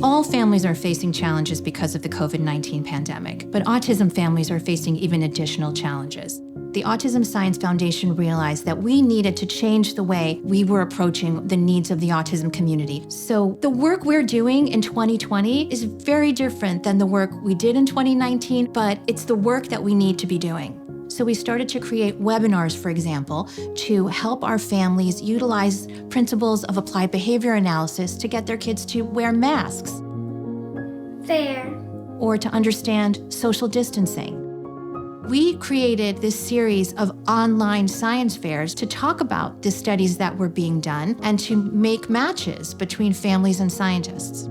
All families are facing challenges because of the COVID-19 pandemic, but autism families are facing even additional challenges. The Autism Science Foundation realized that we needed to change the way we were approaching the needs of the autism community. So the work we're doing in 2020 is very different than the work we did in 2019, but it's the work that we need to be doing. So we started to create webinars, for example, to help our families utilize principles of applied behavior analysis to get their kids to wear masks. Fair. Or to understand social distancing. We created this series of online science fairs to talk about the studies that were being done and to make matches between families and scientists.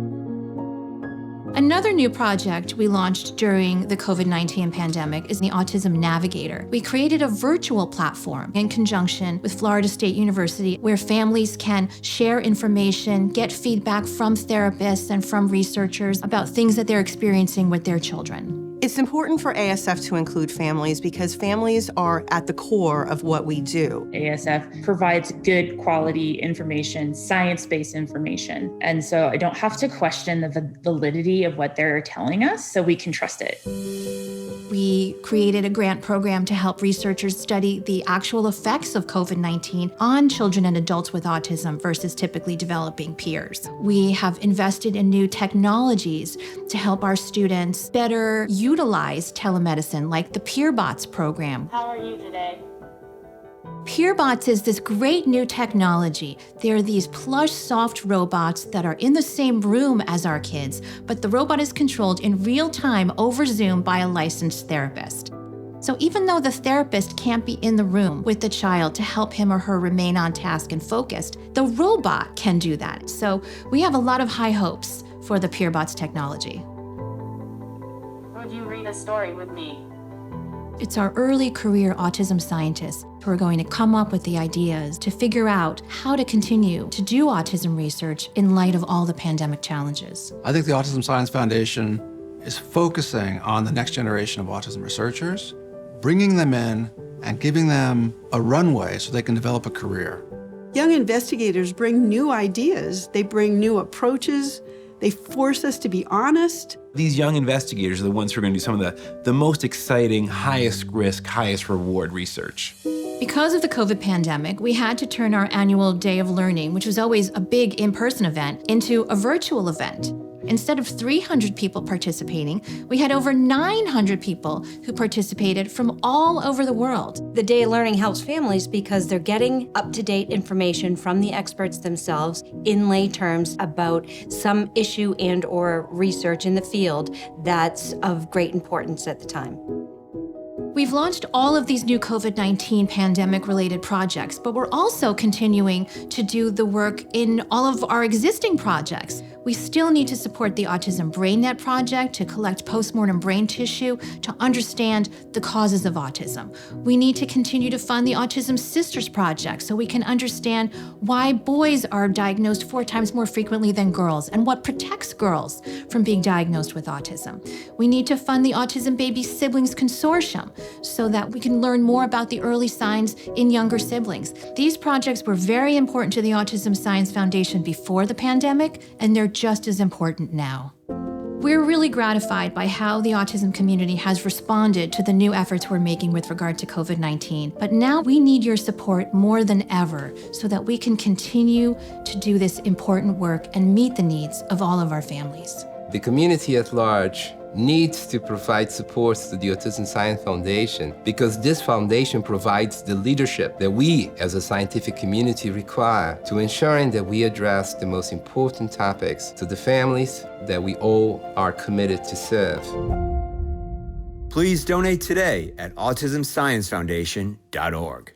Another new project we launched during the COVID-19 pandemic is the Autism Navigator. We created a virtual platform in conjunction with Florida State University where families can share information, get feedback from therapists and from researchers about things that they're experiencing with their children. It's important for ASF to include families because families are at the core of what we do. ASF provides good quality information, science-based information. And so I don't have to question the validity of what they're telling us, so we can trust it. We created a grant program to help researchers study the actual effects of COVID-19 on children and adults with autism versus typically developing peers. We have invested in new technologies to help our students better utilize telemedicine, like the Purebots program. How are you today? Purebots is this great new technology. They're these plush, soft robots that are in the same room as our kids, but the robot is controlled in real time over Zoom by a licensed therapist. So even though the therapist can't be in the room with the child to help him or her remain on task and focused, the robot can do that. So we have a lot of high hopes for the Purebots technology. Would you read a story with me? It's our early career autism scientists who are going to come up with the ideas to figure out how to continue to do autism research in light of all the pandemic challenges. I think the Autism Science Foundation is focusing on the next generation of autism researchers, bringing them in and giving them a runway so they can develop a career. Young investigators bring new ideas, they bring new approaches, they force us to be honest. These young investigators are the ones who are going to do some of the most exciting, highest risk, highest reward research. Because of the COVID pandemic, we had to turn our annual Day of Learning, which was always a big in-person event, into a virtual event. Instead of 300 people participating, we had over 900 people who participated from all over the world. The Day of Learning helps families because they're getting up-to-date information from the experts themselves in lay terms about some issue and or research in the field that's of great importance at the time. We've launched all of these new COVID-19 pandemic-related projects, but we're also continuing to do the work in all of our existing projects. We still need to support the Autism BrainNet project to collect postmortem brain tissue to understand the causes of autism. We need to continue to fund the Autism Sisters project so we can understand why boys are diagnosed 4 times more frequently than girls and what protects girls from being diagnosed with autism. We need to fund the Autism Baby Siblings Consortium so that we can learn more about the early signs in younger siblings. These projects were very important to the Autism Science Foundation before the pandemic, and they're just as important now. We're really gratified by how the autism community has responded to the new efforts we're making with regard to COVID-19. But now we need your support more than ever so that we can continue to do this important work and meet the needs of all of our families. The community at large needs to provide support to the Autism Science Foundation because this foundation provides the leadership that we as a scientific community require to ensuring that we address the most important topics to the families that we all are committed to serve. Please donate today at autismsciencefoundation.org.